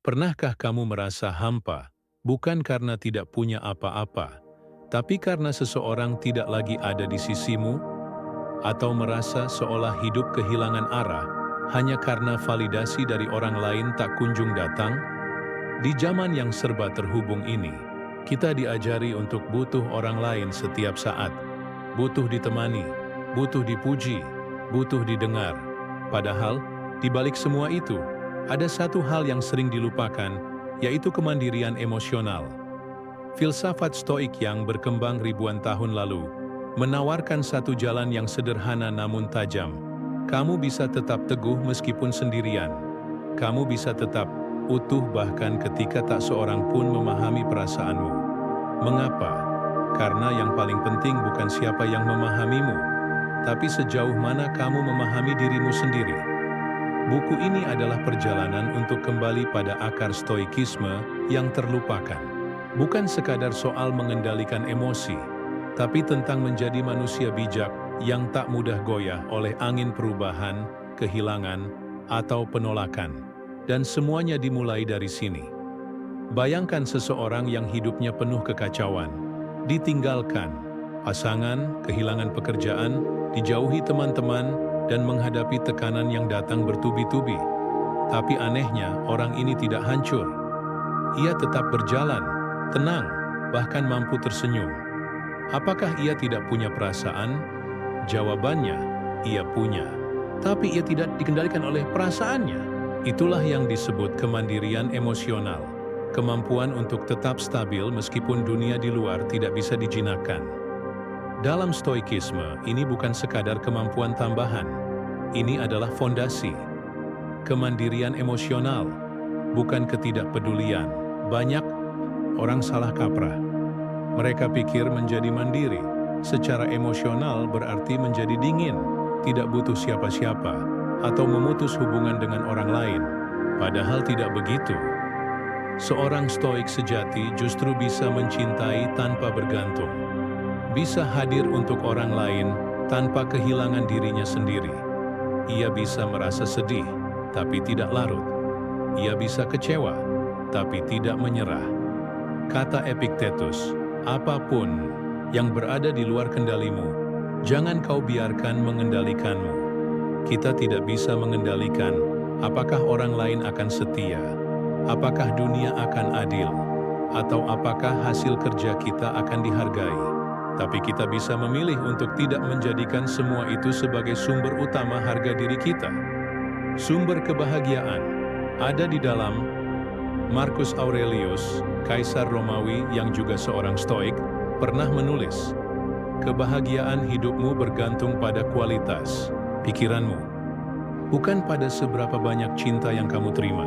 Pernahkah kamu merasa hampa, bukan karena tidak punya apa-apa, tapi karena seseorang tidak lagi ada di sisimu? Atau merasa seolah hidup kehilangan arah, hanya karena validasi dari orang lain tak kunjung datang? Di zaman yang serba terhubung ini, kita diajari untuk butuh orang lain setiap saat. Butuh ditemani, butuh dipuji, butuh didengar. Padahal, di balik semua itu, ada satu hal yang sering dilupakan, yaitu kemandirian emosional. Filsafat Stoik yang berkembang ribuan tahun lalu menawarkan satu jalan yang sederhana namun tajam. Kamu bisa tetap teguh meskipun sendirian. Kamu bisa tetap utuh bahkan ketika tak seorang pun memahami perasaanmu. Mengapa? Karena yang paling penting bukan siapa yang memahamimu, tapi sejauh mana kamu memahami dirimu sendiri. Buku ini adalah perjalanan untuk kembali pada akar stoikisme yang terlupakan. Bukan sekadar soal mengendalikan emosi, tapi tentang menjadi manusia bijak yang tak mudah goyah oleh angin perubahan, kehilangan, atau penolakan. Dan semuanya dimulai dari sini. Bayangkan seseorang yang hidupnya penuh kekacauan, ditinggalkan pasangan, kehilangan pekerjaan, dijauhi teman-teman, dan menghadapi tekanan yang datang bertubi-tubi. Tapi anehnya, orang ini tidak hancur. Ia tetap berjalan, tenang, bahkan mampu tersenyum. Apakah ia tidak punya perasaan? Jawabannya, ia punya. Tapi ia tidak dikendalikan oleh perasaannya. Itulah yang disebut kemandirian emosional, kemampuan untuk tetap stabil meskipun dunia di luar tidak bisa dijinakkan. Dalam stoikisme, ini bukan sekadar kemampuan tambahan, ini adalah fondasi. Kemandirian emosional, bukan ketidakpedulian. Banyak orang salah kaprah. Mereka pikir menjadi mandiri secara emosional berarti menjadi dingin, tidak butuh siapa-siapa, atau memutus hubungan dengan orang lain. Padahal tidak begitu. Seorang stoik sejati justru bisa mencintai tanpa bergantung. Bisa hadir untuk orang lain tanpa kehilangan dirinya sendiri. Ia bisa merasa sedih, tapi tidak larut. Ia bisa kecewa, tapi tidak menyerah. Kata Epictetus, apapun yang berada di luar kendalimu, jangan kau biarkan mengendalikanmu. Kita tidak bisa mengendalikan apakah orang lain akan setia, apakah dunia akan adil, atau apakah hasil kerja kita akan dihargai. Tapi kita bisa memilih untuk tidak menjadikan semua itu sebagai sumber utama harga diri kita. Sumber kebahagiaan ada di dalam. Marcus Aurelius, Kaisar Romawi yang juga seorang stoik, pernah menulis, kebahagiaan hidupmu bergantung pada kualitas pikiranmu. Bukan pada seberapa banyak cinta yang kamu terima.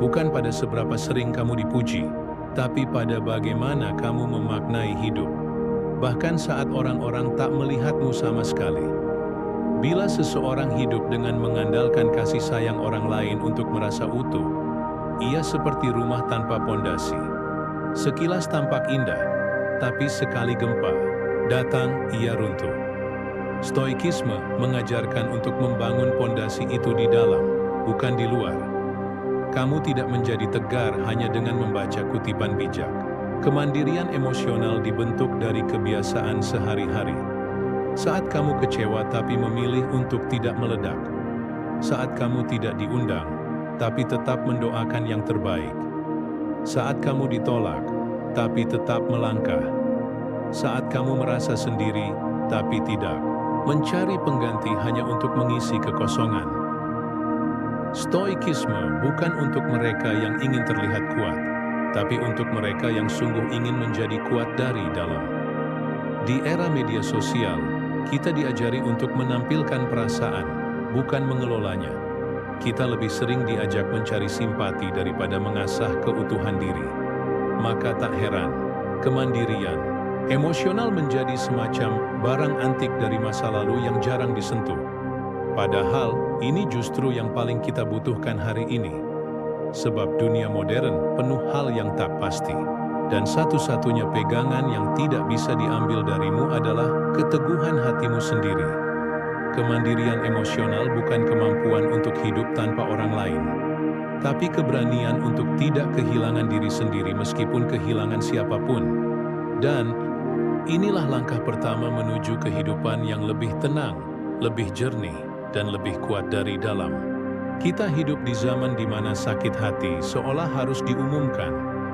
Bukan pada seberapa sering kamu dipuji, tapi pada bagaimana kamu memaknai hidup. Bahkan saat orang-orang tak melihatmu sama sekali. Bila seseorang hidup dengan mengandalkan kasih sayang orang lain untuk merasa utuh, ia seperti rumah tanpa pondasi. Sekilas tampak indah, tapi sekali gempa datang, ia runtuh. Stoikisme mengajarkan untuk membangun pondasi itu di dalam, bukan di luar. Kamu tidak menjadi tegar hanya dengan membaca kutipan bijak. Kemandirian emosional dibentuk dari kebiasaan sehari-hari. Saat kamu kecewa tapi memilih untuk tidak meledak. Saat kamu tidak diundang, tapi tetap mendoakan yang terbaik. Saat kamu ditolak, tapi tetap melangkah. Saat kamu merasa sendiri, tapi tidak mencari pengganti hanya untuk mengisi kekosongan. Stoikisme bukan untuk mereka yang ingin terlihat kuat, tapi untuk mereka yang sungguh ingin menjadi kuat dari dalam. Di era media sosial, kita diajari untuk menampilkan perasaan, bukan mengelolanya. Kita lebih sering diajak mencari simpati daripada mengasah keutuhan diri. Maka tak heran, kemandirian emosional menjadi semacam barang antik dari masa lalu yang jarang disentuh. Padahal, ini justru yang paling kita butuhkan hari ini. Sebab dunia modern penuh hal yang tak pasti. Dan satu-satunya pegangan yang tidak bisa diambil darimu adalah keteguhan hatimu sendiri. Kemandirian emosional bukan kemampuan untuk hidup tanpa orang lain, tapi keberanian untuk tidak kehilangan diri sendiri meskipun kehilangan siapapun. Dan inilah langkah pertama menuju kehidupan yang lebih tenang, lebih jernih, dan lebih kuat dari dalam. Kita hidup di zaman di mana sakit hati seolah harus diumumkan,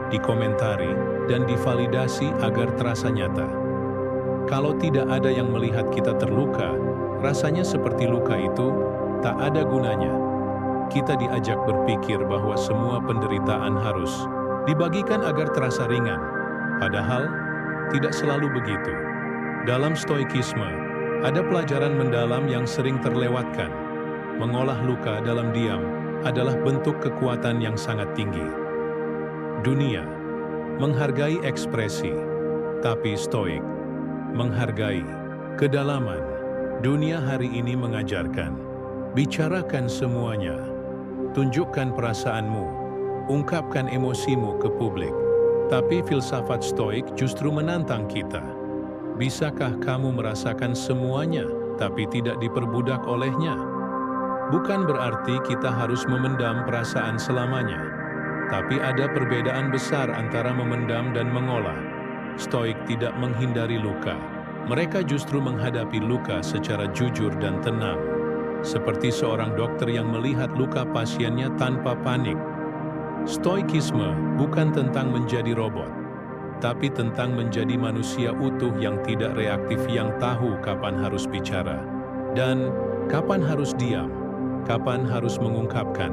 dikomentari, dan divalidasi agar terasa nyata. Kalau tidak ada yang melihat kita terluka, rasanya seperti luka itu tak ada gunanya. Kita diajak berpikir bahwa semua penderitaan harus dibagikan agar terasa ringan, padahal tidak selalu begitu. Dalam stoikisme, ada pelajaran mendalam yang sering terlewatkan. Mengolah luka dalam diam adalah bentuk kekuatan yang sangat tinggi. Dunia menghargai ekspresi, tapi stoik menghargai kedalaman. Dunia hari ini mengajarkan, bicarakan semuanya, tunjukkan perasaanmu, ungkapkan emosimu ke publik. Tapi filsafat stoik justru menantang kita. Bisakah kamu merasakan semuanya, tapi tidak diperbudak olehnya? Bukan berarti kita harus memendam perasaan selamanya, tapi ada perbedaan besar antara memendam dan mengolah. Stoik tidak menghindari luka. Mereka justru menghadapi luka secara jujur dan tenang. Seperti seorang dokter yang melihat luka pasiennya tanpa panik. Stoikisme bukan tentang menjadi robot, tapi tentang menjadi manusia utuh yang tidak reaktif, yang tahu kapan harus bicara, dan kapan harus diam, kapan harus mengungkapkan,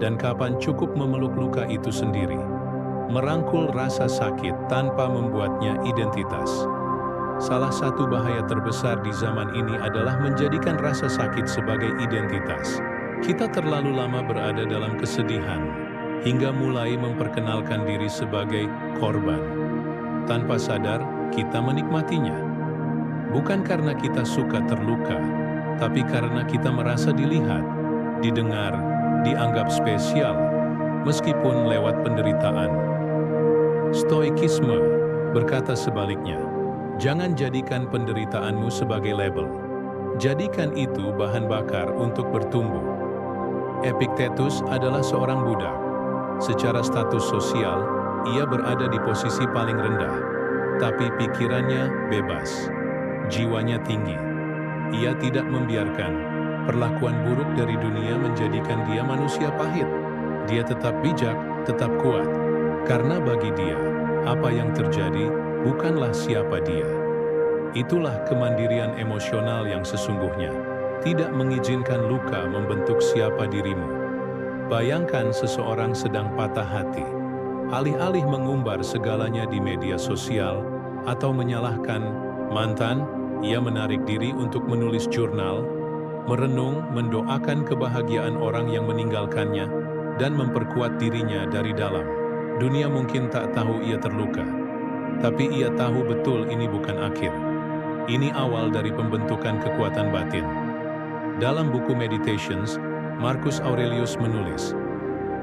dan kapan cukup memeluk luka itu sendiri. Merangkul rasa sakit tanpa membuatnya identitas. Salah satu bahaya terbesar di zaman ini adalah menjadikan rasa sakit sebagai identitas. Kita terlalu lama berada dalam kesedihan, hingga mulai memperkenalkan diri sebagai korban. Tanpa sadar, kita menikmatinya. Bukan karena kita suka terluka, tapi karena kita merasa dilihat, didengar, dianggap spesial, meskipun lewat penderitaan. Stoikisme berkata sebaliknya, jangan jadikan penderitaanmu sebagai label. Jadikan itu bahan bakar untuk bertumbuh. Epictetus adalah seorang budak. Secara status sosial, ia berada di posisi paling rendah, tapi pikirannya bebas, jiwanya tinggi. Ia tidak membiarkan perlakuan buruk dari dunia menjadikan dia manusia pahit. Dia tetap bijak, tetap kuat, karena bagi dia, apa yang terjadi bukanlah siapa dia. Itulah kemandirian emosional yang sesungguhnya, tidak mengizinkan luka membentuk siapa dirimu. Bayangkan seseorang sedang patah hati. Alih-alih mengumbar segalanya di media sosial atau menyalahkan mantan, ia menarik diri untuk menulis jurnal, merenung, mendoakan kebahagiaan orang yang meninggalkannya, dan memperkuat dirinya dari dalam. Dunia mungkin tak tahu ia terluka, tapi ia tahu betul ini bukan akhir. Ini awal dari pembentukan kekuatan batin. Dalam buku Meditations, Marcus Aurelius menulis,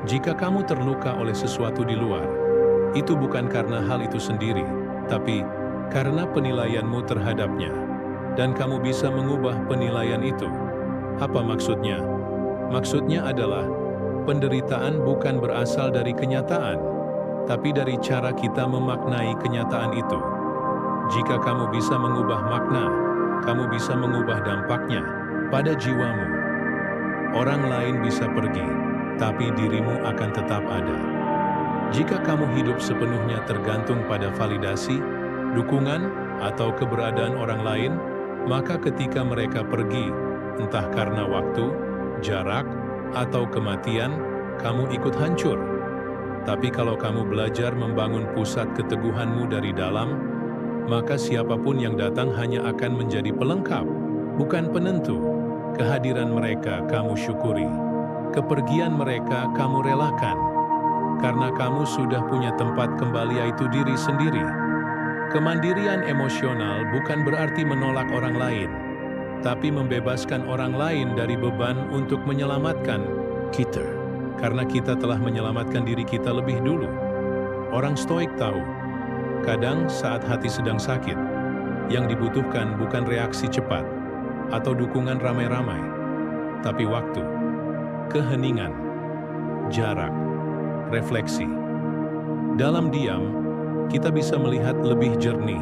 jika kamu terluka oleh sesuatu di luar, itu bukan karena hal itu sendiri, tapi karena penilaianmu terhadapnya, dan kamu bisa mengubah penilaian itu. Apa maksudnya? Maksudnya adalah, penderitaan bukan berasal dari kenyataan, tapi dari cara kita memaknai kenyataan itu. Jika kamu bisa mengubah makna, kamu bisa mengubah dampaknya pada jiwamu. Orang lain bisa pergi, tapi dirimu akan tetap ada. Jika kamu hidup sepenuhnya tergantung pada validasi, dukungan, atau keberadaan orang lain, maka ketika mereka pergi, entah karena waktu, jarak, atau kematian, kamu ikut hancur. Tapi kalau kamu belajar membangun pusat keteguhanmu dari dalam, maka siapapun yang datang hanya akan menjadi pelengkap, bukan penentu. Kehadiran mereka kamu syukuri, kepergian mereka kamu relakan, karena kamu sudah punya tempat kembali, yaitu diri sendiri. Kemandirian emosional bukan berarti menolak orang lain, tapi membebaskan orang lain dari beban untuk menyelamatkan kita, karena kita telah menyelamatkan diri kita lebih dulu. Orang stoik tahu, kadang saat hati sedang sakit, yang dibutuhkan bukan reaksi cepat atau dukungan ramai-ramai, tapi waktu, keheningan, jarak, refleksi. Dalam diam, kita bisa melihat lebih jernih.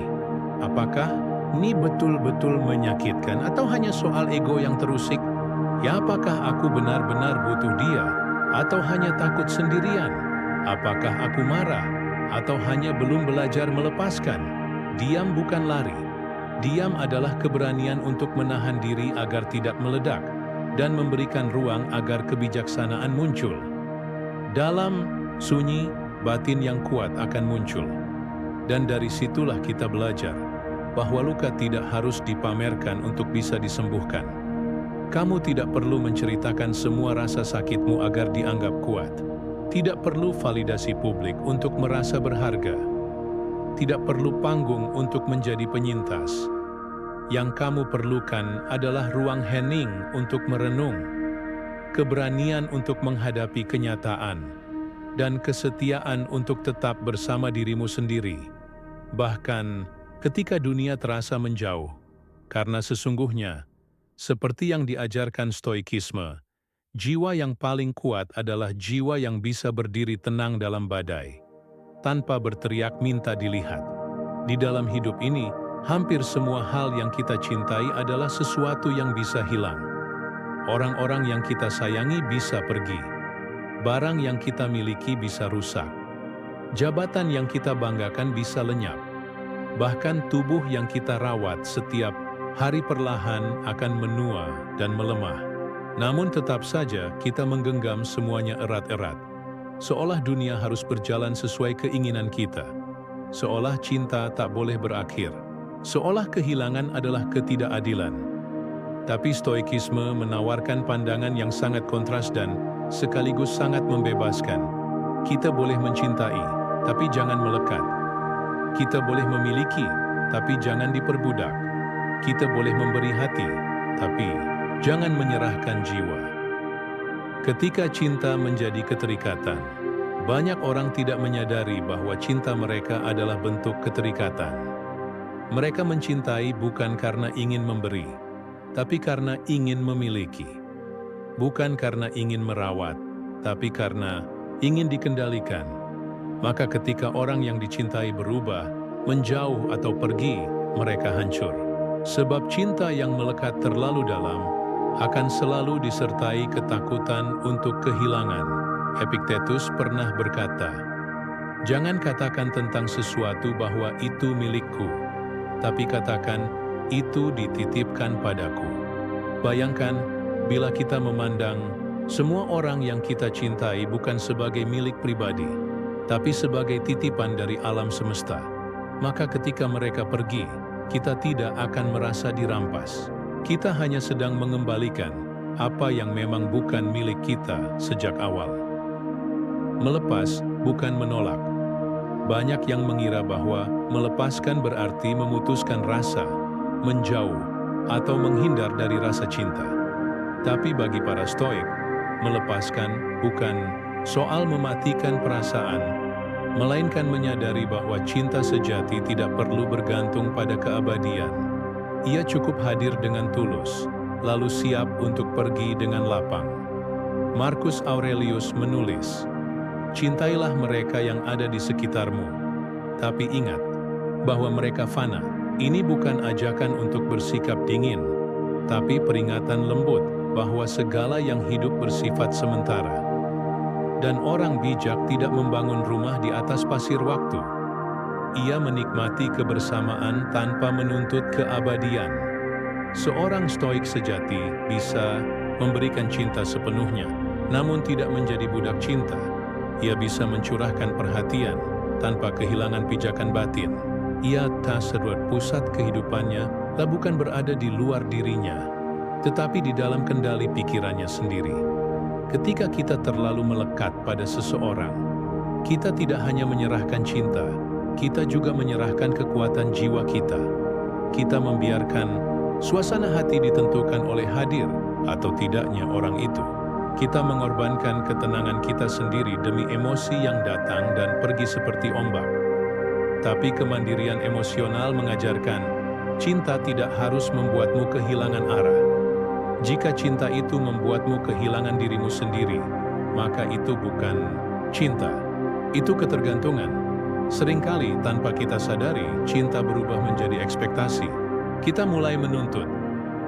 Apakah ini betul-betul menyakitkan atau hanya soal ego yang terusik? Ya, apakah aku benar-benar butuh dia atau hanya takut sendirian? Apakah aku marah atau hanya belum belajar melepaskan? Diam bukan lari. Diam adalah keberanian untuk menahan diri agar tidak meledak dan memberikan ruang agar kebijaksanaan muncul. Dalam sunyi, batin yang kuat akan muncul. Dan dari situlah kita belajar bahwa luka tidak harus dipamerkan untuk bisa disembuhkan. Kamu tidak perlu menceritakan semua rasa sakitmu agar dianggap kuat. Tidak perlu validasi publik untuk merasa berharga. Tidak perlu panggung untuk menjadi penyintas. Yang kamu perlukan adalah ruang hening untuk merenung, keberanian untuk menghadapi kenyataan, dan kesetiaan untuk tetap bersama dirimu sendiri. Bahkan ketika dunia terasa menjauh, karena sesungguhnya, seperti yang diajarkan Stoikisme, jiwa yang paling kuat adalah jiwa yang bisa berdiri tenang dalam badai, tanpa berteriak minta dilihat. Di dalam hidup ini, hampir semua hal yang kita cintai adalah sesuatu yang bisa hilang. Orang-orang yang kita sayangi bisa pergi. Barang yang kita miliki bisa rusak. Jabatan yang kita banggakan bisa lenyap. Bahkan tubuh yang kita rawat setiap hari perlahan akan menua dan melemah. Namun tetap saja kita menggenggam semuanya erat-erat. Seolah dunia harus berjalan sesuai keinginan kita. Seolah cinta tak boleh berakhir. Seolah kehilangan adalah ketidakadilan. Tapi Stoikisme menawarkan pandangan yang sangat kontras dan sekaligus sangat membebaskan. Kita boleh mencintai, tapi jangan melekat. Kita boleh memiliki, tapi jangan diperbudak. Kita boleh memberi hati, tapi jangan menyerahkan jiwa. Ketika cinta menjadi keterikatan, banyak orang tidak menyadari bahwa cinta mereka adalah bentuk keterikatan. Mereka mencintai bukan karena ingin memberi, tapi karena ingin memiliki. Bukan karena ingin merawat, tapi karena ingin dikendalikan. Maka ketika orang yang dicintai berubah, menjauh atau pergi, mereka hancur. Sebab cinta yang melekat terlalu dalam akan selalu disertai ketakutan untuk kehilangan. Epictetus pernah berkata, "Jangan katakan tentang sesuatu bahwa itu milikku, tapi katakan, itu dititipkan padaku." Bayangkan, bila kita memandang semua orang yang kita cintai bukan sebagai milik pribadi, tapi sebagai titipan dari alam semesta, maka ketika mereka pergi, kita tidak akan merasa dirampas. Kita hanya sedang mengembalikan apa yang memang bukan milik kita sejak awal. Melepas bukan menolak. Banyak yang mengira bahwa melepaskan berarti memutuskan rasa, menjauh, atau menghindar dari rasa cinta. Tapi bagi para Stoik, melepaskan bukan soal mematikan perasaan, melainkan menyadari bahwa cinta sejati tidak perlu bergantung pada keabadian. Ia cukup hadir dengan tulus, lalu siap untuk pergi dengan lapang. Marcus Aurelius menulis, "Cintailah mereka yang ada di sekitarmu, tapi ingat bahwa mereka fana." Ini bukan ajakan untuk bersikap dingin, tapi peringatan lembut bahwa segala yang hidup bersifat sementara. Dan orang bijak tidak membangun rumah di atas pasir waktu. Ia menikmati kebersamaan tanpa menuntut keabadian. Seorang Stoik sejati bisa memberikan cinta sepenuhnya, namun tidak menjadi budak cinta. Ia bisa mencurahkan perhatian tanpa kehilangan pijakan batin. Ia tak serut pusat kehidupannya, bukan berada di luar dirinya, tetapi di dalam kendali pikirannya sendiri. Ketika kita terlalu melekat pada seseorang, kita tidak hanya menyerahkan cinta, kita juga menyerahkan kekuatan jiwa kita. Kita membiarkan suasana hati ditentukan oleh hadir atau tidaknya orang itu. Kita mengorbankan ketenangan kita sendiri demi emosi yang datang dan pergi seperti ombak. Tapi kemandirian emosional mengajarkan, cinta tidak harus membuatmu kehilangan arah. Jika cinta itu membuatmu kehilangan dirimu sendiri, maka itu bukan cinta. Itu ketergantungan. Seringkali tanpa kita sadari, cinta berubah menjadi ekspektasi. Kita mulai menuntut,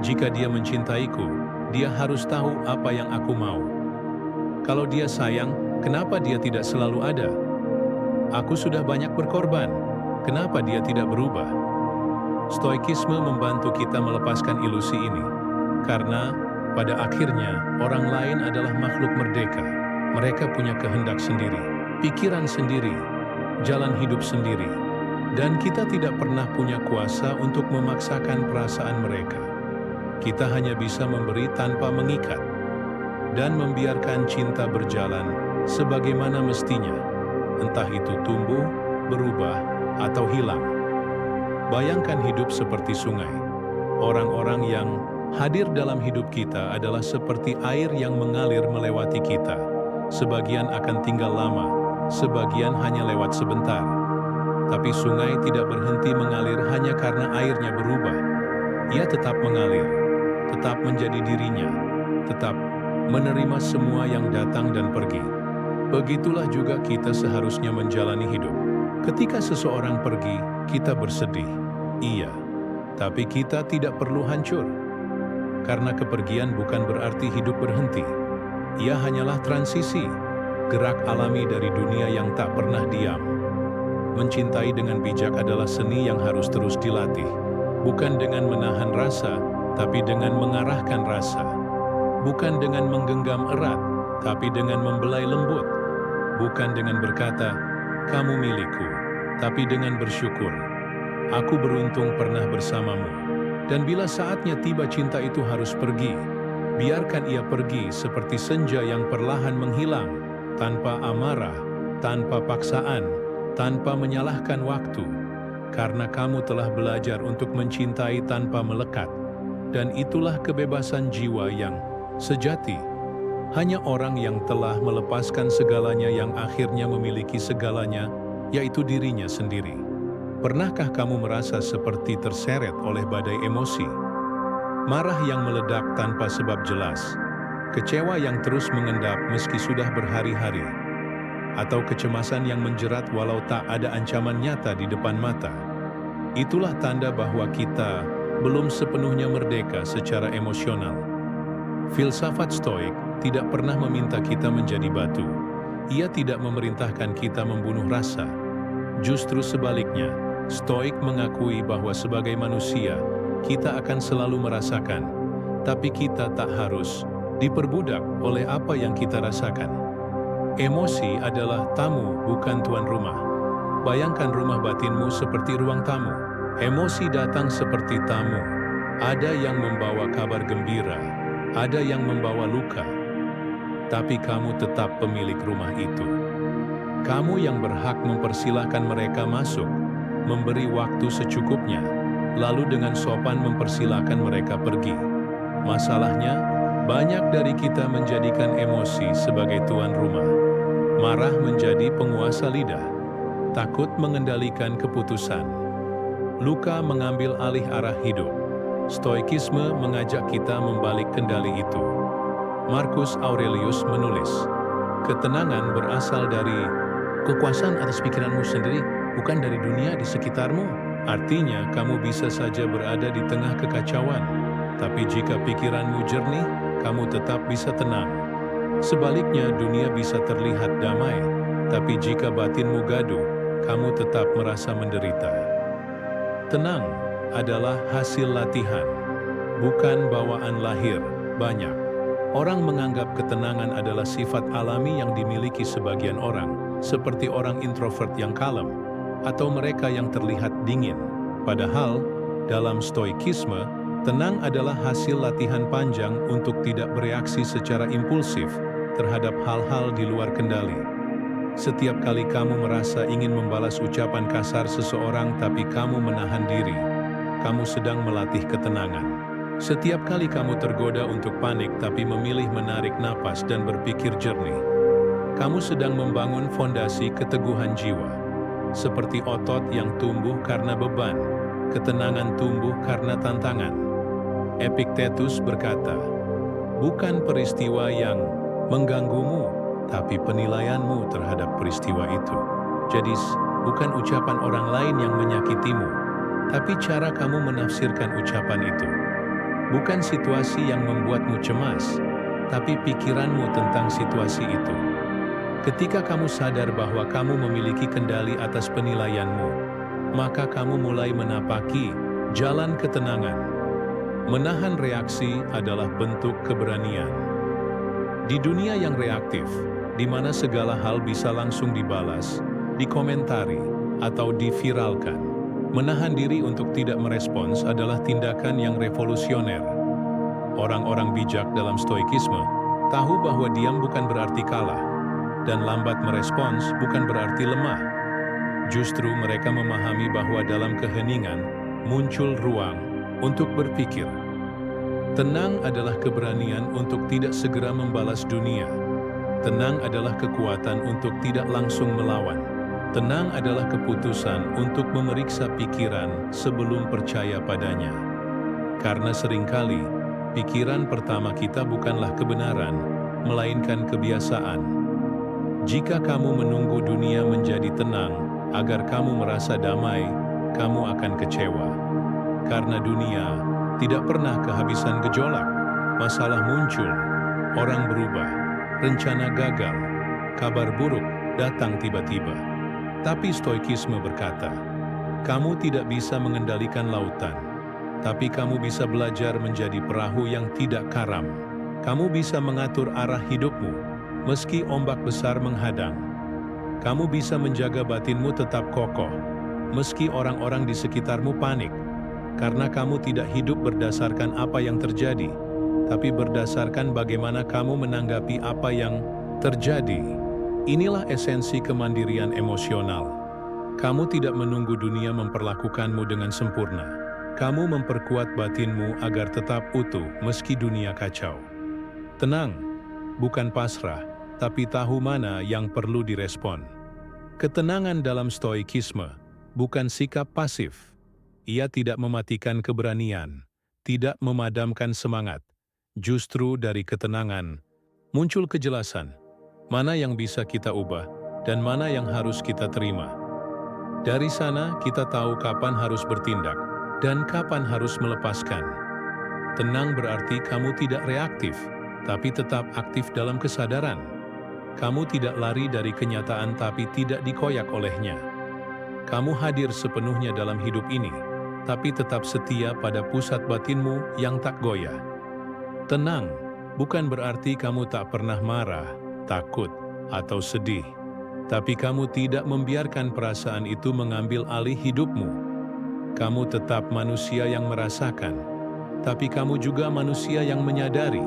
jika dia mencintaiku, dia harus tahu apa yang aku mau. Kalau dia sayang, kenapa dia tidak selalu ada? Aku sudah banyak berkorban, kenapa dia tidak berubah? Stoikisme membantu kita melepaskan ilusi ini, karena pada akhirnya orang lain adalah makhluk merdeka. Mereka punya kehendak sendiri, pikiran sendiri, jalan hidup sendiri, dan kita tidak pernah punya kuasa untuk memaksakan perasaan mereka. Kita hanya bisa memberi tanpa mengikat, dan membiarkan cinta berjalan sebagaimana mestinya, entah itu tumbuh, berubah, atau hilang. Bayangkan hidup seperti sungai. Orang-orang yang hadir dalam hidup kita adalah seperti air yang mengalir melewati kita. Sebagian akan tinggal lama, sebagian hanya lewat sebentar. Tapi sungai tidak berhenti mengalir hanya karena airnya berubah. Ia tetap mengalir, tetap menjadi dirinya, tetap menerima semua yang datang dan pergi. Begitulah juga kita seharusnya menjalani hidup. Ketika seseorang pergi, kita bersedih, iya, tapi kita tidak perlu hancur. Karena kepergian bukan berarti hidup berhenti. Ia hanyalah transisi, gerak alami dari dunia yang tak pernah diam. Mencintai dengan bijak adalah seni yang harus terus dilatih. Bukan dengan menahan rasa, tapi dengan mengarahkan rasa. Bukan dengan menggenggam erat, tapi dengan membelai lembut. Bukan dengan berkata, kamu milikku, tapi dengan bersyukur. Aku beruntung pernah bersamamu. Dan bila saatnya tiba cinta itu harus pergi, biarkan ia pergi seperti senja yang perlahan menghilang, tanpa amarah, tanpa paksaan, tanpa menyalahkan waktu. Karena kamu telah belajar untuk mencintai tanpa melekat. Dan itulah kebebasan jiwa yang sejati. Hanya orang yang telah melepaskan segalanya yang akhirnya memiliki segalanya, yaitu dirinya sendiri. Pernahkah kamu merasa seperti terseret oleh badai emosi? Marah yang meledak tanpa sebab jelas, kecewa yang terus mengendap meski sudah berhari-hari, atau kecemasan yang menjerat walau tak ada ancaman nyata di depan mata. Itulah tanda bahwa kita belum sepenuhnya merdeka secara emosional. Filsafat Stoik tidak pernah meminta kita menjadi batu. Ia tidak memerintahkan kita membunuh rasa. Justru sebaliknya, Stoik mengakui bahwa sebagai manusia, kita akan selalu merasakan, tapi kita tak harus diperbudak oleh apa yang kita rasakan. Emosi adalah tamu, bukan tuan rumah. Bayangkan rumah batinmu seperti ruang tamu. Emosi datang seperti tamu. Ada yang membawa kabar gembira, ada yang membawa luka. Tapi kamu tetap pemilik rumah itu. Kamu yang berhak mempersilahkan mereka masuk, memberi waktu secukupnya, lalu dengan sopan mempersilahkan mereka pergi. Masalahnya, banyak dari kita menjadikan emosi sebagai tuan rumah. Marah menjadi penguasa lidah, takut mengendalikan keputusan. Luka mengambil alih arah hidup. Stoikisme mengajak kita membalik kendali itu. Marcus Aurelius menulis, ketenangan berasal dari kekuasaan atas pikiranmu sendiri, bukan dari dunia di sekitarmu. Artinya, kamu bisa saja berada di tengah kekacauan, tapi jika pikiranmu jernih, kamu tetap bisa tenang. Sebaliknya, dunia bisa terlihat damai, tapi jika batinmu gaduh, kamu tetap merasa menderita. Tenang adalah hasil latihan, bukan bawaan lahir. Banyak orang menganggap ketenangan adalah sifat alami yang dimiliki sebagian orang, seperti orang introvert yang kalem, atau mereka yang terlihat dingin. Padahal, dalam stoikisme, tenang adalah hasil latihan panjang untuk tidak bereaksi secara impulsif terhadap hal-hal di luar kendali. Setiap kali kamu merasa ingin membalas ucapan kasar seseorang tapi kamu menahan diri, kamu sedang melatih ketenangan. Setiap kali kamu tergoda untuk panik tapi memilih menarik napas dan berpikir jernih, kamu sedang membangun fondasi keteguhan jiwa. Seperti otot yang tumbuh karena beban, ketenangan tumbuh karena tantangan. Epictetus berkata, bukan peristiwa yang mengganggumu, tapi penilaianmu terhadap peristiwa itu. Jadi, bukan ucapan orang lain yang menyakitimu, tapi cara kamu menafsirkan ucapan itu. Bukan situasi yang membuatmu cemas, tapi pikiranmu tentang situasi itu. Ketika kamu sadar bahwa kamu memiliki kendali atas penilaianmu, maka kamu mulai menapaki jalan ketenangan. Menahan reaksi adalah bentuk keberanian. Di dunia yang reaktif, di mana segala hal bisa langsung dibalas, dikomentari, atau diviralkan, menahan diri untuk tidak merespons adalah tindakan yang revolusioner. Orang-orang bijak dalam stoikisme tahu bahwa diam bukan berarti kalah, dan lambat merespons bukan berarti lemah. Justru mereka memahami bahwa dalam keheningan muncul ruang untuk berpikir. Tenang adalah keberanian untuk tidak segera membalas dunia. Tenang adalah kekuatan untuk tidak langsung melawan. Tenang adalah keputusan untuk memeriksa pikiran sebelum percaya padanya. Karena seringkali, pikiran pertama kita bukanlah kebenaran, melainkan kebiasaan. Jika kamu menunggu dunia menjadi tenang agar kamu merasa damai, kamu akan kecewa. Karena dunia tidak pernah kehabisan gejolak. Masalah muncul, orang berubah, rencana gagal, kabar buruk datang tiba-tiba. Tapi stoikisme berkata, kamu tidak bisa mengendalikan lautan, tapi kamu bisa belajar menjadi perahu yang tidak karam. Kamu bisa mengatur arah hidupmu, meski ombak besar menghadang. Kamu bisa menjaga batinmu tetap kokoh, meski orang-orang di sekitarmu panik. Karena kamu tidak hidup berdasarkan apa yang terjadi, tapi berdasarkan bagaimana kamu menanggapi apa yang terjadi. Inilah esensi kemandirian emosional. Kamu tidak menunggu dunia memperlakukanmu dengan sempurna. Kamu memperkuat batinmu agar tetap utuh meski dunia kacau. Tenang, bukan pasrah, tapi tahu mana yang perlu direspon. Ketenangan dalam stoikisme bukan sikap pasif. Ia tidak mematikan keberanian, tidak memadamkan semangat. Justru dari ketenangan muncul kejelasan, mana yang bisa kita ubah dan mana yang harus kita terima. Dari sana kita tahu kapan harus bertindak dan kapan harus melepaskan. Tenang berarti kamu tidak reaktif, tapi tetap aktif dalam kesadaran. Kamu tidak lari dari kenyataan tapi tidak dikoyak olehnya. Kamu hadir sepenuhnya dalam hidup ini, tapi tetap setia pada pusat batinmu yang tak goyah. Tenang bukan berarti kamu tak pernah marah, takut, atau sedih. Tapi kamu tidak membiarkan perasaan itu mengambil alih hidupmu. Kamu tetap manusia yang merasakan, tapi kamu juga manusia yang menyadari.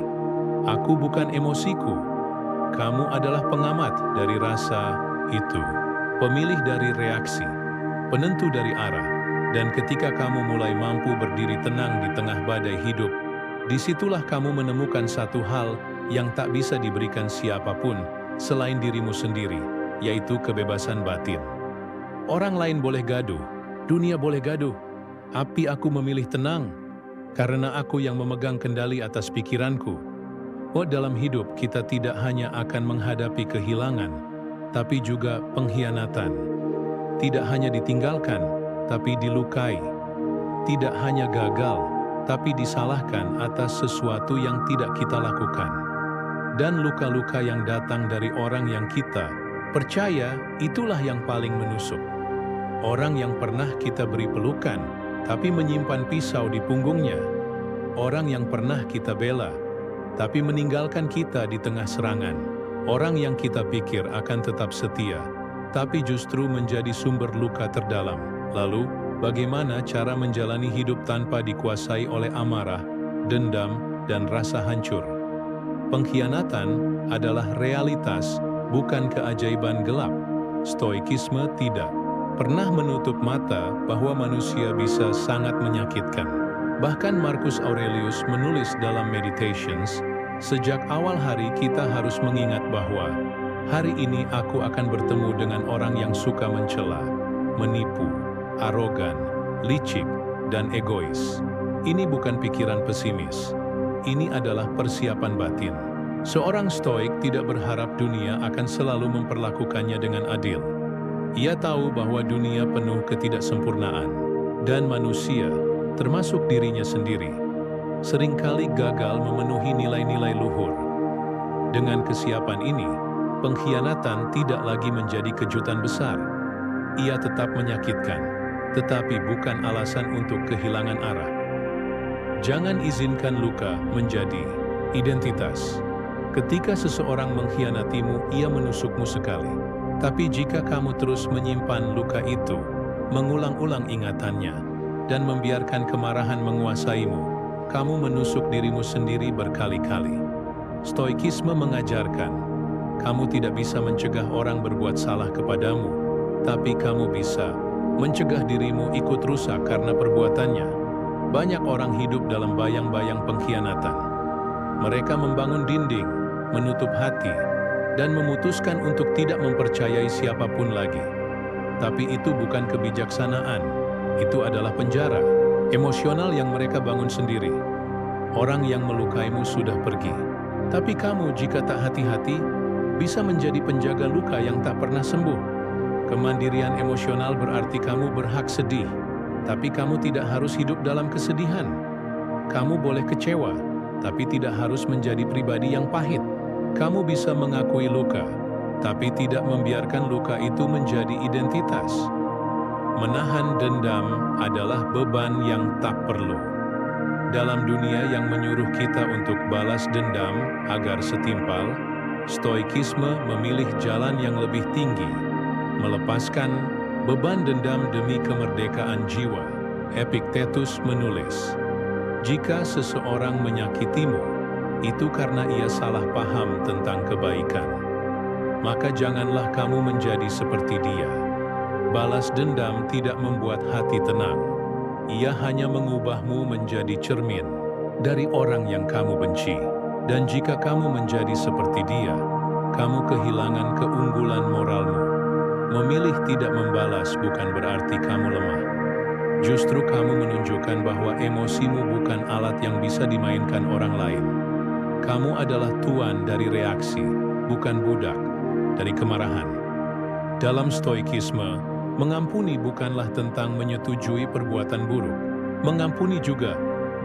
Aku bukan emosiku. Kamu adalah pengamat dari rasa itu, pemilih dari reaksi, penentu dari arah, dan ketika kamu mulai mampu berdiri tenang di tengah badai hidup, disitulah kamu menemukan satu hal yang tak bisa diberikan siapapun selain dirimu sendiri, yaitu kebebasan batin. Orang lain boleh gaduh, dunia boleh gaduh, tapi aku memilih tenang, karena aku yang memegang kendali atas pikiranku. Dalam hidup kita tidak hanya akan menghadapi kehilangan, tapi juga pengkhianatan. Tidak hanya ditinggalkan, tapi dilukai. Tidak hanya gagal, tapi disalahkan atas sesuatu yang tidak kita lakukan. Dan luka-luka yang datang dari orang yang kita percaya, itulah yang paling menusuk. Orang yang pernah kita beri pelukan, tapi menyimpan pisau di punggungnya. Orang yang pernah kita bela, tapi meninggalkan kita di tengah serangan. Orang yang kita pikir akan tetap setia, tapi justru menjadi sumber luka terdalam. Lalu, bagaimana cara menjalani hidup tanpa dikuasai oleh amarah, dendam, dan rasa hancur? Pengkhianatan adalah realitas, bukan keajaiban gelap. Stoikisme tidak pernah menutup mata bahwa manusia bisa sangat menyakitkan. Bahkan Marcus Aurelius menulis dalam Meditations, sejak awal hari kita harus mengingat bahwa hari ini aku akan bertemu dengan orang yang suka mencela, menipu, arogan, licik, dan egois. Ini bukan pikiran pesimis. Ini adalah persiapan batin. Seorang stoik tidak berharap dunia akan selalu memperlakukannya dengan adil. Ia tahu bahwa dunia penuh ketidaksempurnaan, dan manusia, termasuk dirinya sendiri, seringkali gagal memenuhi nilai-nilai luhur. Dengan kesiapan ini, pengkhianatan tidak lagi menjadi kejutan besar. Ia tetap menyakitkan, tetapi bukan alasan untuk kehilangan arah. Jangan izinkan luka menjadi identitas. Ketika seseorang mengkhianatimu, ia menusukmu sekali. Tapi jika kamu terus menyimpan luka itu, mengulang-ulang ingatannya, dan membiarkan kemarahan menguasaimu, kamu menusuk dirimu sendiri berkali-kali. Stoikisme mengajarkan, kamu tidak bisa mencegah orang berbuat salah kepadamu, tapi kamu bisa mencegah dirimu ikut rusak karena perbuatannya. Banyak orang hidup dalam bayang-bayang pengkhianatan. Mereka membangun dinding, menutup hati, dan memutuskan untuk tidak mempercayai siapapun lagi. Tapi itu bukan kebijaksanaan, itu adalah penjara emosional yang mereka bangun sendiri. Orang yang melukaimu sudah pergi, tapi kamu jika tak hati-hati, bisa menjadi penjaga luka yang tak pernah sembuh. Kemandirian emosional berarti kamu berhak sedih, tapi kamu tidak harus hidup dalam kesedihan. Kamu boleh kecewa, tapi tidak harus menjadi pribadi yang pahit. Kamu bisa mengakui luka, tapi tidak membiarkan luka itu menjadi identitas. Menahan dendam adalah beban yang tak perlu. Dalam dunia yang menyuruh kita untuk balas dendam agar setimpal, stoikisme memilih jalan yang lebih tinggi, melepaskan beban dendam demi kemerdekaan jiwa. Epictetus menulis, jika seseorang menyakitimu, itu karena ia salah paham tentang kebaikan. Maka janganlah kamu menjadi seperti dia. Balas dendam tidak membuat hati tenang. Ia hanya mengubahmu menjadi cermin dari orang yang kamu benci. Dan jika kamu menjadi seperti dia, kamu kehilangan keunggulan moralmu. Memilih tidak membalas bukan berarti kamu lemah. Justru kamu menunjukkan bahwa emosimu bukan alat yang bisa dimainkan orang lain. Kamu adalah tuan dari reaksi, bukan budak dari kemarahan. Dalam stoikisme, mengampuni bukanlah tentang menyetujui perbuatan buruk. Mengampuni juga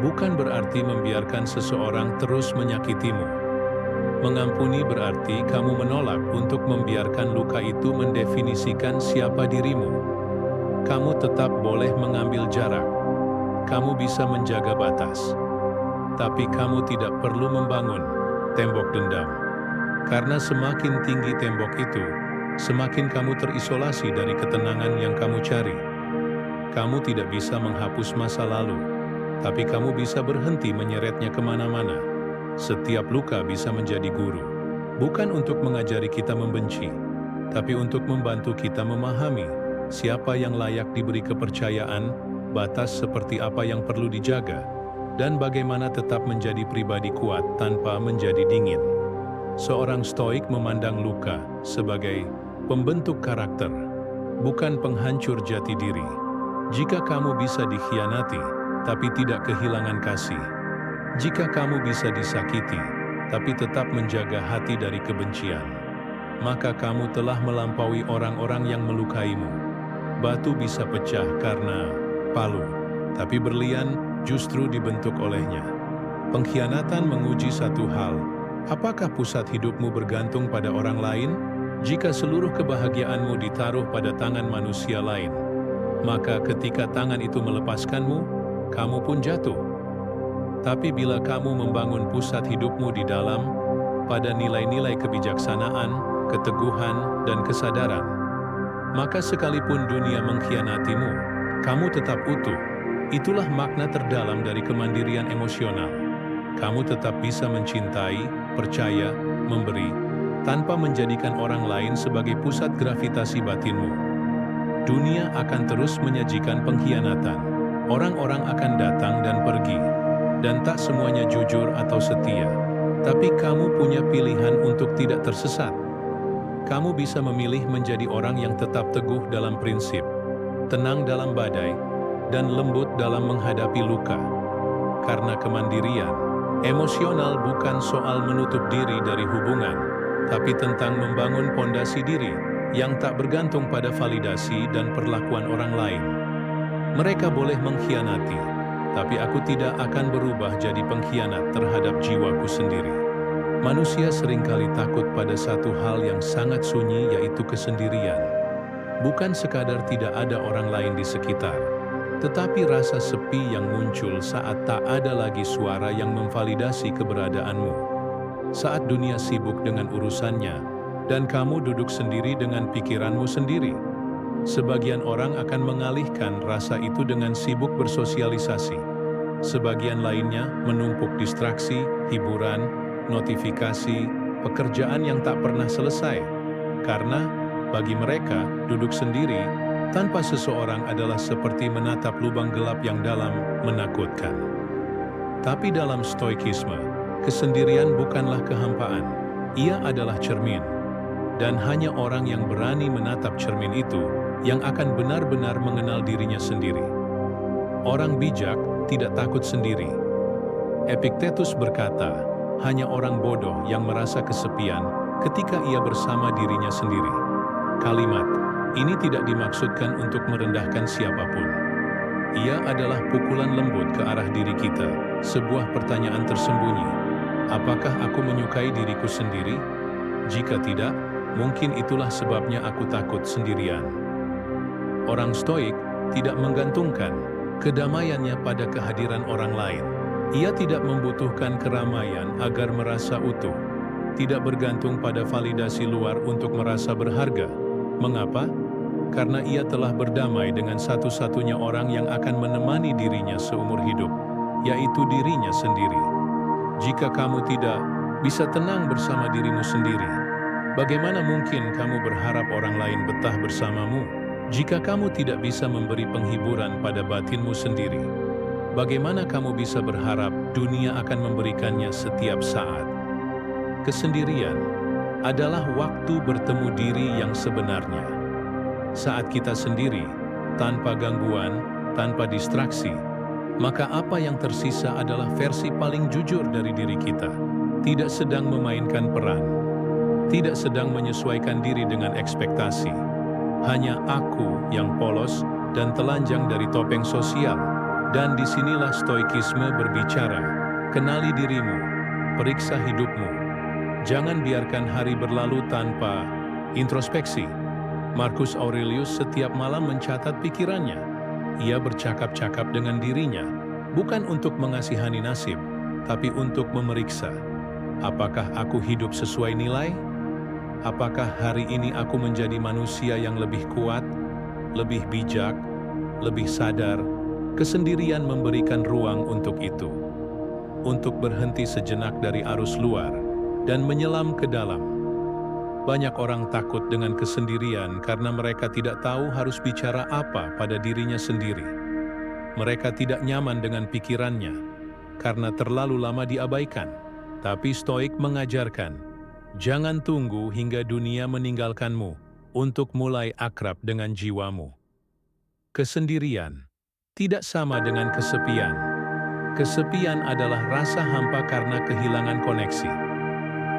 bukan berarti membiarkan seseorang terus menyakitimu. Mengampuni berarti kamu menolak untuk membiarkan luka itu mendefinisikan siapa dirimu. Kamu tetap boleh mengambil jarak. Kamu bisa menjaga batas. Tapi kamu tidak perlu membangun tembok dendam. Karena semakin tinggi tembok itu, semakin kamu terisolasi dari ketenangan yang kamu cari. Kamu tidak bisa menghapus masa lalu, tapi kamu bisa berhenti menyeretnya kemana-mana. Setiap luka bisa menjadi guru, bukan untuk mengajari kita membenci, tapi untuk membantu kita memahami siapa yang layak diberi kepercayaan, batas seperti apa yang perlu dijaga, dan bagaimana tetap menjadi pribadi kuat tanpa menjadi dingin. Seorang stoik memandang luka sebagai pembentuk karakter, bukan penghancur jati diri. Jika kamu bisa dikhianati, tapi tidak kehilangan kasih. Jika kamu bisa disakiti, tapi tetap menjaga hati dari kebencian, maka kamu telah melampaui orang-orang yang melukaimu. Batu bisa pecah karena palu, tapi berlian justru dibentuk olehnya. Pengkhianatan menguji satu hal, apakah pusat hidupmu bergantung pada orang lain? Jika seluruh kebahagiaanmu ditaruh pada tangan manusia lain, maka ketika tangan itu melepaskanmu, kamu pun jatuh. Tapi bila kamu membangun pusat hidupmu di dalam, pada nilai-nilai kebijaksanaan, keteguhan, dan kesadaran, maka sekalipun dunia mengkhianatimu, kamu tetap utuh. Itulah makna terdalam dari kemandirian emosional. Kamu tetap bisa mencintai, percaya, memberi, tanpa menjadikan orang lain sebagai pusat gravitasi batinmu. Dunia akan terus menyajikan pengkhianatan. Orang-orang akan datang dan pergi, dan tak semuanya jujur atau setia. Tapi kamu punya pilihan untuk tidak tersesat. Kamu bisa memilih menjadi orang yang tetap teguh dalam prinsip, tenang dalam badai, dan lembut dalam menghadapi luka. Karena kemandirian, Emosional bukan soal menutup diri dari hubungan, tapi tentang membangun pondasi diri yang tak bergantung pada validasi dan perlakuan orang lain. Mereka boleh mengkhianati, tapi aku tidak akan berubah jadi pengkhianat terhadap jiwaku sendiri. Manusia seringkali takut pada satu hal yang sangat sunyi, yaitu kesendirian. Bukan sekadar tidak ada orang lain di sekitar, tetapi rasa sepi yang muncul saat tak ada lagi suara yang memvalidasi keberadaanmu. Saat dunia sibuk dengan urusannya, dan kamu duduk sendiri dengan pikiranmu sendiri. Sebagian orang akan mengalihkan rasa itu dengan sibuk bersosialisasi. Sebagian lainnya menumpuk distraksi, hiburan, notifikasi, pekerjaan yang tak pernah selesai. Karena bagi mereka, duduk sendiri tanpa seseorang adalah seperti menatap lubang gelap yang dalam, menakutkan. Tapi dalam stoikisme, kesendirian bukanlah kehampaan, ia adalah cermin. Dan hanya orang yang berani menatap cermin itu, yang akan benar-benar mengenal dirinya sendiri. Orang bijak tidak takut sendiri. Epictetus berkata, hanya orang bodoh yang merasa kesepian ketika ia bersama dirinya sendiri. Kalimat ini tidak dimaksudkan untuk merendahkan siapapun. Ia adalah pukulan lembut ke arah diri kita, sebuah pertanyaan tersembunyi. Apakah aku menyukai diriku sendiri? Jika tidak, mungkin itulah sebabnya aku takut sendirian. Orang stoik tidak menggantungkan kedamaiannya pada kehadiran orang lain. Ia tidak membutuhkan keramaian agar merasa utuh, tidak bergantung pada validasi luar untuk merasa berharga. Mengapa? Karena ia telah berdamai dengan satu-satunya orang yang akan menemani dirinya seumur hidup, yaitu dirinya sendiri. Jika kamu tidak bisa tenang bersama dirimu sendiri, bagaimana mungkin kamu berharap orang lain betah bersamamu? Jika kamu tidak bisa memberi penghiburan pada batinmu sendiri, bagaimana kamu bisa berharap dunia akan memberikannya setiap saat? Kesendirian adalah waktu bertemu diri yang sebenarnya. Saat kita sendiri, tanpa gangguan, tanpa distraksi, maka apa yang tersisa adalah versi paling jujur dari diri kita. Tidak sedang memainkan peran, tidak sedang menyesuaikan diri dengan ekspektasi. Hanya aku yang polos dan telanjang dari topeng sosial. Dan disinilah stoikisme berbicara. Kenali dirimu, periksa hidupmu. Jangan biarkan hari berlalu tanpa introspeksi. Marcus Aurelius setiap malam mencatat pikirannya. Ia bercakap-cakap dengan dirinya, bukan untuk mengasihani nasib, tapi untuk memeriksa. Apakah aku hidup sesuai nilai? Apakah hari ini aku menjadi manusia yang lebih kuat, lebih bijak, lebih sadar? Kesendirian memberikan ruang untuk itu. Untuk berhenti sejenak dari arus luar dan menyelam ke dalam. Banyak orang takut dengan kesendirian karena mereka tidak tahu harus bicara apa pada dirinya sendiri. Mereka tidak nyaman dengan pikirannya karena terlalu lama diabaikan. Tapi Stoik mengajarkan, jangan tunggu hingga dunia meninggalkanmu untuk mulai akrab dengan jiwamu. Kesendirian tidak sama dengan kesepian. Kesepian adalah rasa hampa karena kehilangan koneksi.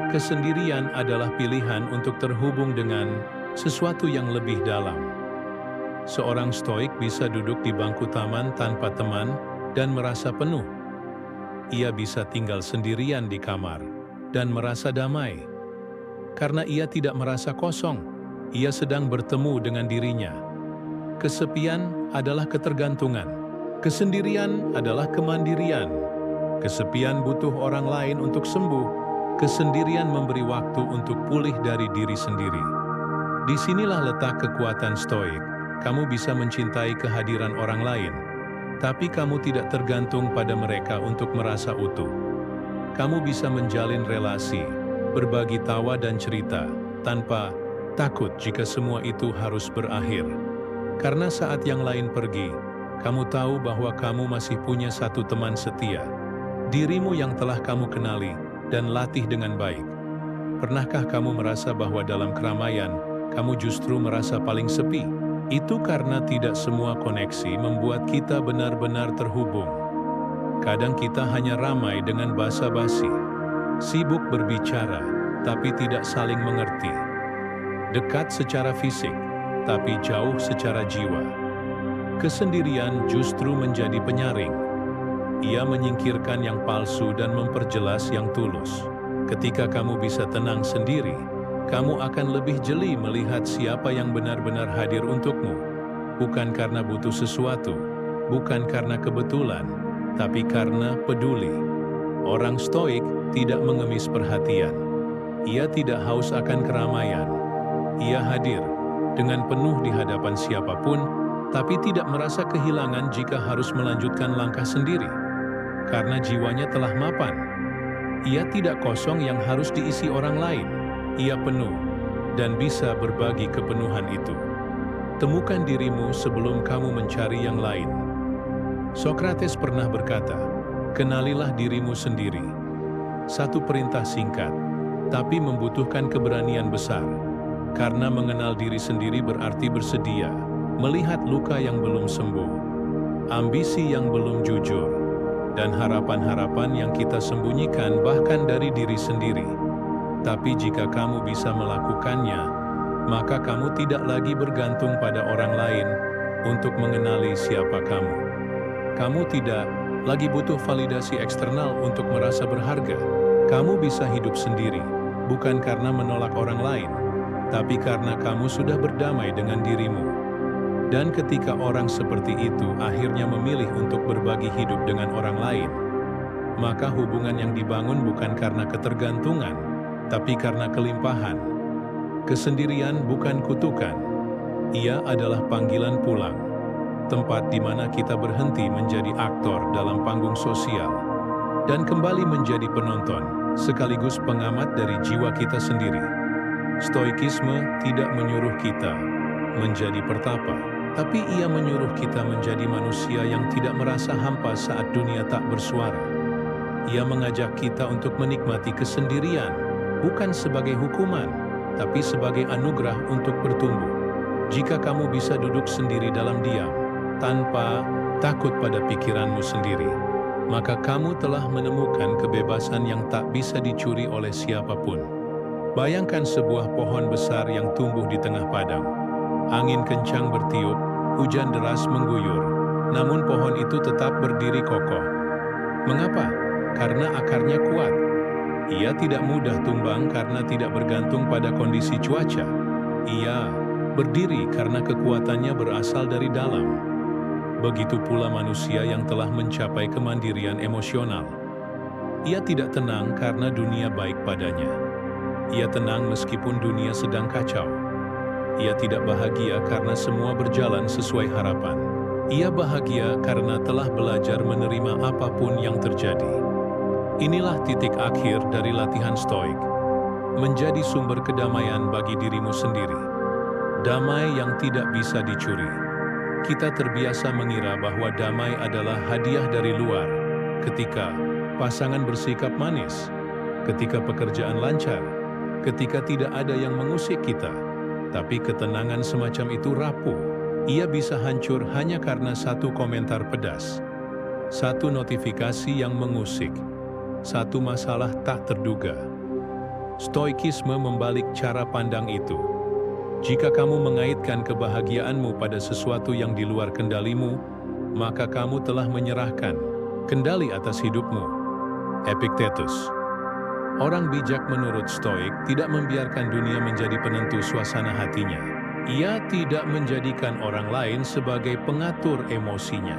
Kesendirian adalah pilihan untuk terhubung dengan sesuatu yang lebih dalam. Seorang stoik bisa duduk di bangku taman tanpa teman dan merasa penuh. Ia bisa tinggal sendirian di kamar dan merasa damai. Karena ia tidak merasa kosong, ia sedang bertemu dengan dirinya. Kesepian adalah ketergantungan. Kesendirian adalah kemandirian. Kesepian butuh orang lain untuk sembuh. Kesendirian memberi waktu untuk pulih dari diri sendiri. Disinilah letak kekuatan stoik. Kamu bisa mencintai kehadiran orang lain, tapi kamu tidak tergantung pada mereka untuk merasa utuh. Kamu bisa menjalin relasi, berbagi tawa dan cerita, tanpa takut jika semua itu harus berakhir. Karena saat yang lain pergi, kamu tahu bahwa kamu masih punya satu teman setia, dirimu yang telah kamu kenali dan latih dengan baik. Pernahkah kamu merasa bahwa dalam keramaian, kamu justru merasa paling sepi? Itu karena tidak semua koneksi membuat kita benar-benar terhubung. Kadang kita hanya ramai dengan basa-basi, sibuk berbicara, tapi tidak saling mengerti. Dekat secara fisik, tapi jauh secara jiwa. Kesendirian justru menjadi penyaring. Ia menyingkirkan yang palsu dan memperjelas yang tulus. Ketika kamu bisa tenang sendiri, kamu akan lebih jeli melihat siapa yang benar-benar hadir untukmu. Bukan karena butuh sesuatu, bukan karena kebetulan, tapi karena peduli. Orang Stoik tidak mengemis perhatian. Ia tidak haus akan keramaian. Ia hadir dengan penuh di hadapan siapapun, tapi tidak merasa kehilangan jika harus melanjutkan langkah sendiri. Karena jiwanya telah mapan. Ia tidak kosong yang harus diisi orang lain. Ia penuh dan bisa berbagi kepenuhan itu. Temukan dirimu sebelum kamu mencari yang lain. Sokrates pernah berkata, "Kenalilah dirimu sendiri." Satu perintah singkat, tapi membutuhkan keberanian besar. Karena mengenal diri sendiri berarti bersedia melihat luka yang belum sembuh, ambisi yang belum jujur, dan harapan-harapan yang kita sembunyikan bahkan dari diri sendiri. Tapi jika kamu bisa melakukannya, maka kamu tidak lagi bergantung pada orang lain untuk mengenali siapa kamu. Kamu tidak lagi butuh validasi eksternal untuk merasa berharga. Kamu bisa hidup sendiri, bukan karena menolak orang lain, tapi karena kamu sudah berdamai dengan dirimu. Dan ketika orang seperti itu akhirnya memilih untuk berbagi hidup dengan orang lain, maka hubungan yang dibangun bukan karena ketergantungan, tapi karena kelimpahan. Kesendirian bukan kutukan, ia adalah panggilan pulang. Tempat di mana kita berhenti menjadi aktor dalam panggung sosial dan kembali menjadi penonton sekaligus pengamat dari jiwa kita sendiri. Stoikisme tidak menyuruh kita menjadi pertapa, tapi ia menyuruh kita menjadi manusia yang tidak merasa hampa saat dunia tak bersuara. Ia mengajak kita untuk menikmati kesendirian, bukan sebagai hukuman, tapi sebagai anugerah untuk bertumbuh. Jika kamu bisa duduk sendiri dalam diam, tanpa takut pada pikiranmu sendiri, maka kamu telah menemukan kebebasan yang tak bisa dicuri oleh siapapun. Bayangkan sebuah pohon besar yang tumbuh di tengah padang. Angin kencang bertiup, hujan deras mengguyur, namun pohon itu tetap berdiri kokoh. Mengapa? Karena akarnya kuat. Ia tidak mudah tumbang karena tidak bergantung pada kondisi cuaca. Ia berdiri karena kekuatannya berasal dari dalam. Begitu pula manusia yang telah mencapai kemandirian emosional. Ia tidak tenang karena dunia baik padanya. Ia tenang meskipun dunia sedang kacau. Ia tidak bahagia karena semua berjalan sesuai harapan. Ia bahagia karena telah belajar menerima apapun yang terjadi. Inilah titik akhir dari latihan Stoik. Menjadi sumber kedamaian bagi dirimu sendiri. Damai yang tidak bisa dicuri. Kita terbiasa mengira bahwa damai adalah hadiah dari luar, ketika pasangan bersikap manis, ketika pekerjaan lancar, ketika tidak ada yang mengusik kita. Tapi ketenangan semacam itu rapuh. Ia bisa hancur hanya karena satu komentar pedas, satu notifikasi yang mengusik, satu masalah tak terduga. Stoikisme membalik cara pandang itu. Jika kamu mengaitkan kebahagiaanmu pada sesuatu yang di luar kendalimu, maka kamu telah menyerahkan kendali atas hidupmu. Epictetus. Orang bijak menurut Stoik tidak membiarkan dunia menjadi penentu suasana hatinya. Ia tidak menjadikan orang lain sebagai pengatur emosinya.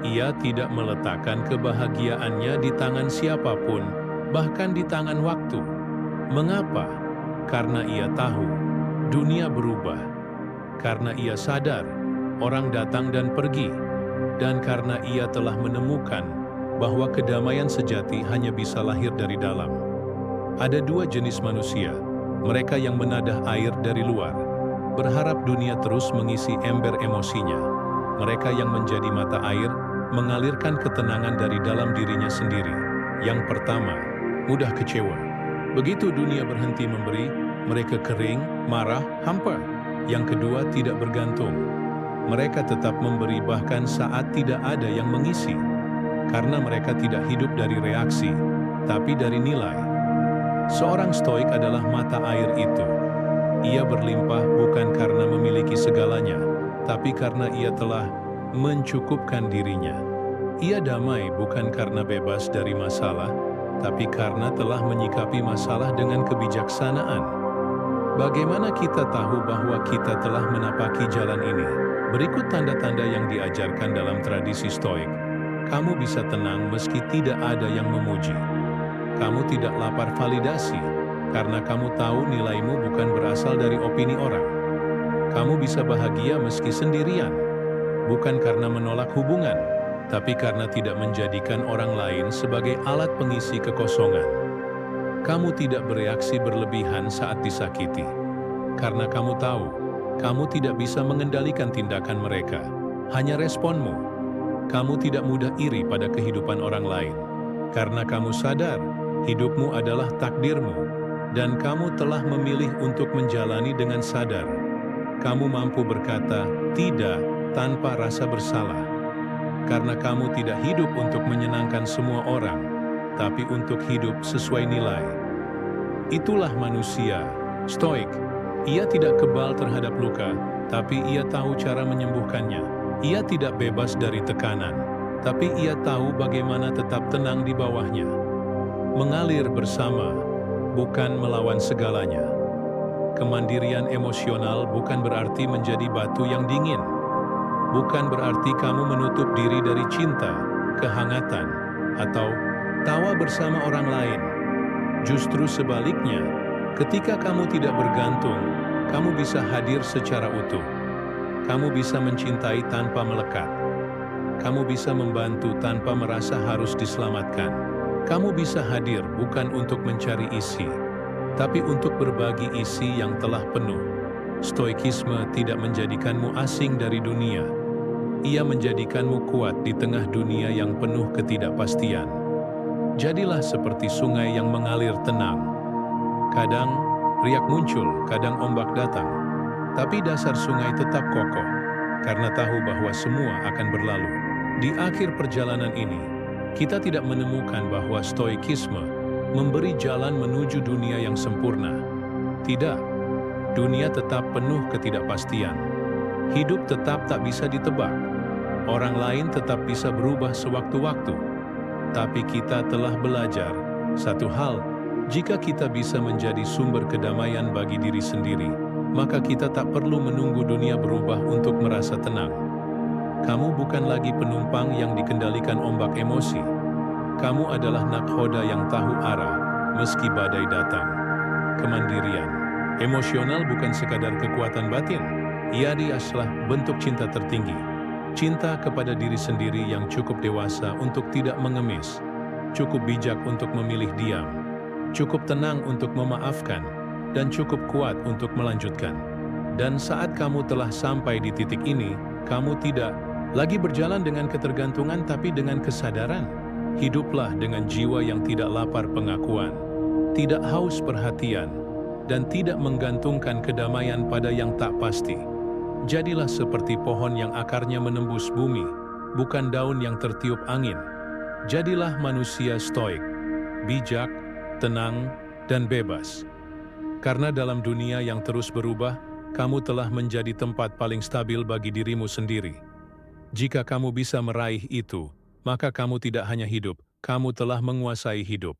Ia tidak meletakkan kebahagiaannya di tangan siapapun, bahkan di tangan waktu. Mengapa? Karena ia tahu dunia berubah, karena ia sadar orang datang dan pergi, dan karena ia telah menemukan bahwa kedamaian sejati hanya bisa lahir dari dalam. Ada dua jenis manusia, mereka yang menadah air dari luar, berharap dunia terus mengisi ember emosinya. Mereka yang menjadi mata air, mengalirkan ketenangan dari dalam dirinya sendiri. Yang pertama, mudah kecewa. Begitu dunia berhenti memberi, mereka kering, marah, hampa. Yang kedua, tidak bergantung. Mereka tetap memberi bahkan saat tidak ada yang mengisi. karena mereka tidak hidup dari reaksi, tapi dari nilai. Seorang stoik adalah mata air itu. Ia berlimpah bukan karena memiliki segalanya, tapi karena ia telah mencukupkan dirinya. Ia damai bukan karena bebas dari masalah, tapi karena telah menyikapi masalah dengan kebijaksanaan. Bagaimana kita tahu bahwa kita telah menapaki jalan ini? Berikut tanda-tanda yang diajarkan dalam tradisi stoik. Kamu bisa tenang meski tidak ada yang memuji. Kamu tidak lapar validasi, karena kamu tahu nilaimu bukan berasal dari opini orang. Kamu bisa bahagia meski sendirian, bukan karena menolak hubungan, tapi karena tidak menjadikan orang lain sebagai alat pengisi kekosongan. Kamu tidak bereaksi berlebihan saat disakiti, karena kamu tahu, kamu tidak bisa mengendalikan tindakan mereka, hanya responmu. Kamu tidak mudah iri pada kehidupan orang lain, karena kamu sadar, hidupmu adalah takdirmu, dan kamu telah memilih untuk menjalani dengan sadar. Kamu mampu berkata, tidak, tanpa rasa bersalah. Karena kamu tidak hidup untuk menyenangkan semua orang, tapi untuk hidup sesuai nilai. Itulah manusia stoik. Ia tidak kebal terhadap luka, tapi ia tahu cara menyembuhkannya. Ia tidak bebas dari tekanan, tapi ia tahu bagaimana tetap tenang di bawahnya. Mengalir bersama, bukan melawan segalanya. Kemandirian emosional bukan berarti menjadi batu yang dingin. Bukan berarti kamu menutup diri dari cinta, kehangatan, atau tawa bersama orang lain. Justru sebaliknya, ketika kamu tidak bergantung, kamu bisa hadir secara utuh. Kamu bisa mencintai tanpa melekat. Kamu bisa membantu tanpa merasa harus diselamatkan. Kamu bisa hadir bukan untuk mencari isi, tapi untuk berbagi isi yang telah penuh. Stoikisme tidak menjadikanmu asing dari dunia. Ia menjadikanmu kuat di tengah dunia yang penuh ketidakpastian. Jadilah seperti sungai yang mengalir tenang. Kadang riak muncul, kadang ombak datang. Tapi dasar sungai tetap kokoh, karena tahu bahwa semua akan berlalu. Di akhir perjalanan ini, kita tidak menemukan bahwa stoikisme memberi jalan menuju dunia yang sempurna. Tidak, dunia tetap penuh ketidakpastian. Hidup tetap tak bisa ditebak. Orang lain tetap bisa berubah sewaktu-waktu. Tapi kita telah belajar satu hal, jika kita bisa menjadi sumber kedamaian bagi diri sendiri, maka kita tak perlu menunggu dunia berubah untuk merasa tenang. Kamu bukan lagi penumpang yang dikendalikan ombak emosi. Kamu adalah nakhoda yang tahu arah, meski badai datang. Kemandirian emosional bukan sekadar kekuatan batin. Ia adalah bentuk cinta tertinggi. Cinta kepada diri sendiri yang cukup dewasa untuk tidak mengemis, cukup bijak untuk memilih diam, cukup tenang untuk memaafkan, dan cukup kuat untuk melanjutkan. Dan saat kamu telah sampai di titik ini, kamu tidak lagi berjalan dengan ketergantungan tapi dengan kesadaran. Hiduplah dengan jiwa yang tidak lapar pengakuan, tidak haus perhatian, dan tidak menggantungkan kedamaian pada yang tak pasti. Jadilah seperti pohon yang akarnya menembus bumi, bukan daun yang tertiup angin. Jadilah manusia stoik, bijak, tenang, dan bebas. Karena dalam dunia yang terus berubah, kamu telah menjadi tempat paling stabil bagi dirimu sendiri. Jika kamu bisa meraih itu, maka kamu tidak hanya hidup, kamu telah menguasai hidup.